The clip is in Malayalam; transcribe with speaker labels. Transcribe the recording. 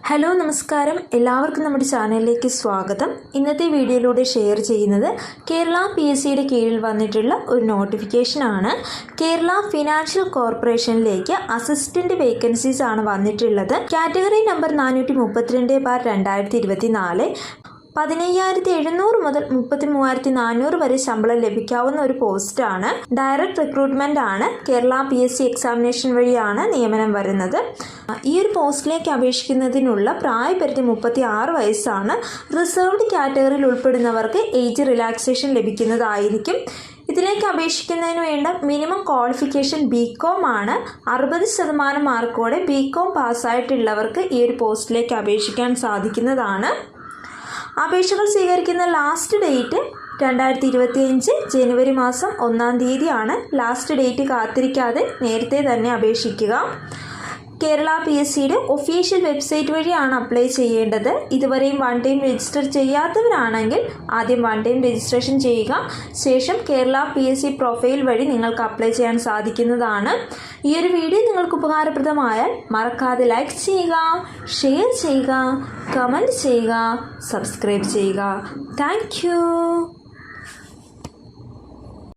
Speaker 1: ഹലോ നമസ്കാരം, എല്ലാവർക്കും നമ്മുടെ ചാനലിലേക്ക് സ്വാഗതം. ഇന്നത്തെ വീഡിയോയിലൂടെ ഷെയർ ചെയ്യുന്നത് കേരള PSCയുടെ കീഴിൽ വന്നിട്ടുള്ള ഒരു നോട്ടിഫിക്കേഷനാണ്. കേരള ഫിനാൻഷ്യൽ കോർപ്പറേഷനിലേക്ക് അസിസ്റ്റന്റ് വേക്കൻസീസ് ആണ് വന്നിട്ടുള്ളത്. Category number 432/2024. 15,700 മുതൽ 33,400 വരെ ശമ്പളം ലഭിക്കാവുന്ന ഒരു പോസ്റ്റാണ്. ഡയറക്റ്റ് റിക്രൂട്ട്മെന്റ് ആണ്. കേരള PSC എക്സാമിനേഷൻ വഴിയാണ് നിയമനം വരുന്നത്. ഈ ഒരു പോസ്റ്റിലേക്ക് അപേക്ഷിക്കുന്നതിനുള്ള പ്രായപരിധി 36 വയസ്സാണ്. റിസർവ്ഡ് കാറ്റഗറിയിൽ ഉൾപ്പെടുന്നവർക്ക് ഏജ് റിലാക്സേഷൻ ലഭിക്കുന്നതായിരിക്കും. ഇതിലേക്ക് അപേക്ഷിക്കുന്നതിന് വേണ്ട മിനിമം ക്വാളിഫിക്കേഷൻ BCom ആണ്. 60% മാർക്കോടെ BCom പാസ്സായിട്ടുള്ളവർക്ക് ഈ ഒരു പോസ്റ്റിലേക്ക് അപേക്ഷിക്കാൻ സാധിക്കുന്നതാണ്. അപേക്ഷകൾ സ്വീകരിക്കുന്ന ലാസ്റ്റ് ഡേറ്റ് 2025 ജനുവരി മാസം 1-ാം തീയതിയാണ്. ലാസ്റ്റ് ഡേറ്റ് കാത്തിരിക്കാതെ നേരത്തെ തന്നെ അപേക്ഷിക്കുക. കേരള PSCയുടെ ഒഫീഷ്യൽ വെബ്സൈറ്റ് വഴിയാണ് അപ്ലൈ ചെയ്യേണ്ടത്. ഇതുവരെയും വൺ ടൈം രജിസ്റ്റർ ചെയ്യാത്തവരാണെങ്കിൽ ആദ്യം വൺ ടൈം രജിസ്ട്രേഷൻ ചെയ്യുക. ശേഷം കേരള PSC പ്രൊഫൈൽ വഴി നിങ്ങൾക്ക് അപ്ലൈ ചെയ്യാൻ സാധിക്കുന്നതാണ്. ഈ ഒരു വീഡിയോ നിങ്ങൾക്ക് ഉപകാരപ്രദമായാൽ മറക്കാതെ ലൈക്ക് ചെയ്യുക, ഷെയർ ചെയ്യുക, കമൻറ്റ് ചെയ്യുക, സബ്സ്ക്രൈബ് ചെയ്യുക. താങ്ക്